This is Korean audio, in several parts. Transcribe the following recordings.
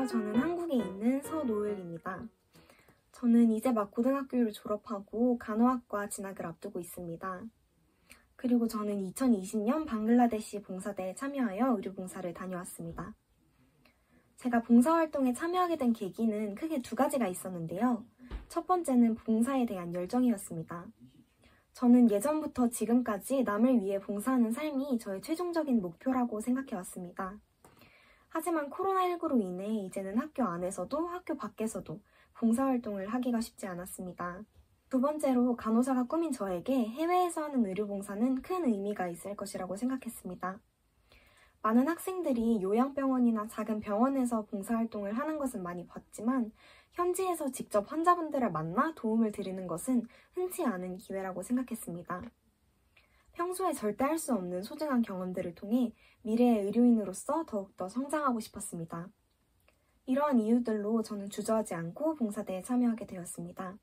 안녕하세요. 저는 한국에 있는 서노을입니다. 저는 이제 막 고등학교를 졸업하고 간호학과 진학을 앞두고 있습니다. 그리고 저는 2020년 방글라데시 봉사대에 참여하여 의료봉사를 다녀왔습니다. 제가 봉사활동에 참여하게 된 계기는 크게 두 가지가 있었는데요. 첫 번째는 봉사에 대한 열정이었습니다. 저는 예전부터 지금까지 남을 위해 봉사하는 삶이 저의 최종적인 목표라고 생각해왔습니다. 하지만 코로나19로 인해 이제는 학교 안에서도 학교 밖에서도 봉사활동을 하기가 쉽지 않았습니다. 두 번째로 간호사가 꿈인 저에게 해외에서 하는 의료봉사는 큰 의미가 있을 것이라고 생각했습니다. 많은 학생들이 요양병원이나 작은 병원에서 봉사활동을 하는 것은 많이 봤지만 현지에서 직접 환자분들을 만나 도움을 드리는 것은 흔치 않은 기회라고 생각했습니다. 평소에 절대 할 수 없는 소중한 경험들을 통해 미래의 의료인으로서 더욱더 성장하고 싶었습니다. 이러한 이유들로 저는 주저하지 않고 봉사대에 참여하게 되었습니다.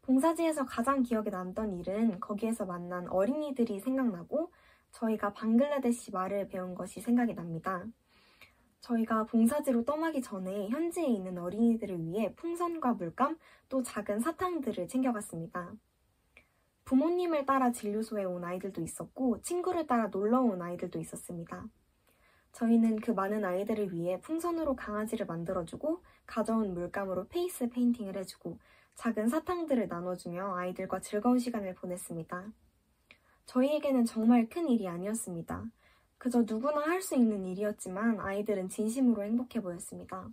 봉사지에서 가장 기억에 남던 일은 거기에서 만난 어린이들이 생각나고 저희가 방글라데시 말을 배운 것이 생각이 납니다. 저희가 봉사지로 떠나기 전에 현지에 있는 어린이들을 위해 풍선과 물감 또 작은 사탕들을 챙겨갔습니다. 부모님을 따라 진료소에 온 아이들도 있었고 친구를 따라 놀러 온 아이들도 있었습니다. 저희는 그 많은 아이들을 위해 풍선으로 강아지를 만들어주고 가져온 물감으로 페이스 페인팅을 해주고 작은 사탕들을 나눠주며 아이들과 즐거운 시간을 보냈습니다. 저희에게는 정말 큰 일이 아니었습니다. 그저 누구나 할 수 있는 일이었지만 아이들은 진심으로 행복해 보였습니다.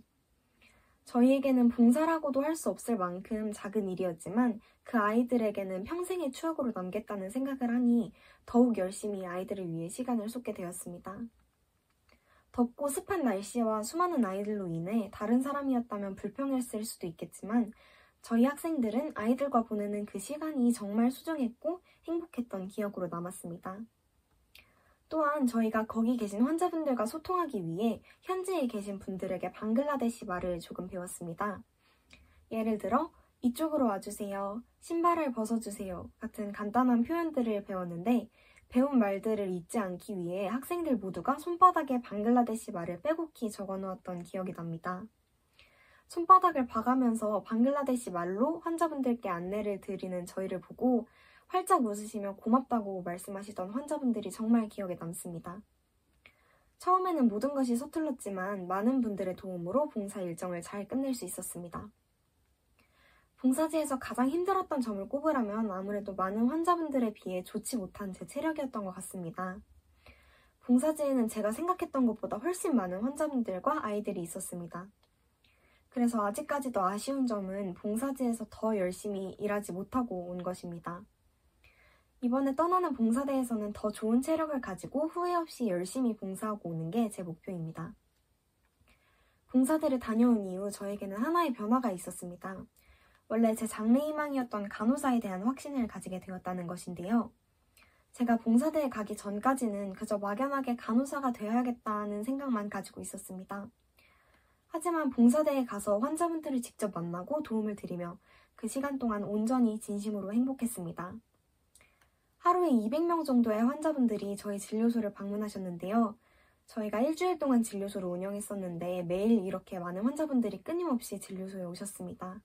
저희에게는 봉사라고도 할 수 없을 만큼 작은 일이었지만 그 아이들에게는 평생의 추억으로 남겠다는 생각을 하니 더욱 열심히 아이들을 위해 시간을 쏟게 되었습니다. 덥고 습한 날씨와 수많은 아이들로 인해 다른 사람이었다면 불평했을 수도 있겠지만 저희 학생들은 아이들과 보내는 그 시간이 정말 소중했고 행복했던 기억으로 남았습니다. 또한 저희가 거기 계신 환자분들과 소통하기 위해 현지에 계신 분들에게 방글라데시 말을 조금 배웠습니다. 예를 들어 이쪽으로 와주세요, 신발을 벗어주세요 같은 간단한 표현들을 배웠는데 배운 말들을 잊지 않기 위해 학생들 모두가 손바닥에 방글라데시 말을 빼곡히 적어놓았던 기억이 납니다. 손바닥을 봐가면서 방글라데시 말로 환자분들께 안내를 드리는 저희를 보고 활짝 웃으시며 고맙다고 말씀하시던 환자분들이 정말 기억에 남습니다. 처음에는 모든 것이 서툴렀지만 많은 분들의 도움으로 봉사 일정을 잘 끝낼 수 있었습니다. 봉사지에서 가장 힘들었던 점을 꼽으라면 아무래도 많은 환자분들에 비해 좋지 못한 제 체력이었던 것 같습니다. 봉사지에는 제가 생각했던 것보다 훨씬 많은 환자분들과 아이들이 있었습니다. 그래서 아직까지도 아쉬운 점은 봉사지에서 더 열심히 일하지 못하고 온 것입니다. 이번에 떠나는 봉사대에서는 더 좋은 체력을 가지고 후회 없이 열심히 봉사하고 오는 게 제 목표입니다. 봉사대를 다녀온 이후 저에게는 하나의 변화가 있었습니다. 원래 제 장래희망이었던 간호사에 대한 확신을 가지게 되었다는 것인데요. 제가 봉사대에 가기 전까지는 그저 막연하게 간호사가 되어야겠다는 생각만 가지고 있었습니다. 하지만 봉사대에 가서 환자분들을 직접 만나고 도움을 드리며 그 시간 동안 온전히 진심으로 행복했습니다. 하루에 200명 정도의 환자분들이 저희 진료소를 방문하셨는데요. 저희가 일주일 동안 진료소를 운영했었는데 매일 이렇게 많은 환자분들이 끊임없이 진료소에 오셨습니다.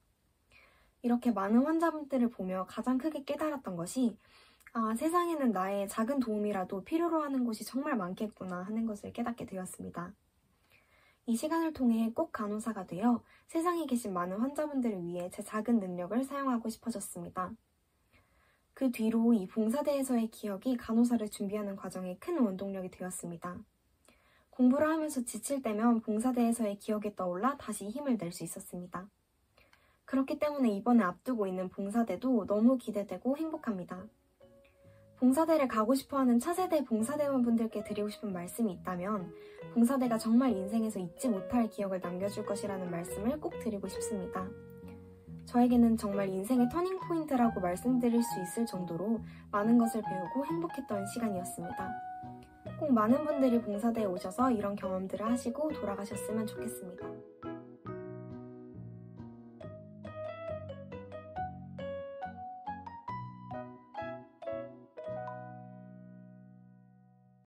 이렇게 많은 환자분들을 보며 가장 크게 깨달았던 것이 세상에는 나의 작은 도움이라도 필요로 하는 곳이 정말 많겠구나 하는 것을 깨닫게 되었습니다. 이 시간을 통해 꼭 간호사가 되어 세상에 계신 많은 환자분들을 위해 제 작은 능력을 사용하고 싶어졌습니다. 그 뒤로 이 봉사대에서의 기억이 간호사를 준비하는 과정에 큰 원동력이 되었습니다. 공부를 하면서 지칠 때면 봉사대에서의 기억이 떠올라 다시 힘을 낼 수 있었습니다. 그렇기 때문에 이번에 앞두고 있는 봉사대도 너무 기대되고 행복합니다. 봉사대를 가고 싶어하는 차세대 봉사대원분들께 드리고 싶은 말씀이 있다면 봉사대가 정말 인생에서 잊지 못할 기억을 남겨줄 것이라는 말씀을 꼭 드리고 싶습니다. 저에게는 정말 인생의 터닝포인트라고 말씀드릴 수 있을 정도로 많은 것을 배우고 행복했던 시간이었습니다. 꼭 많은 분들이 봉사대에 오셔서 이런 경험들을 하시고 돌아가셨으면 좋겠습니다.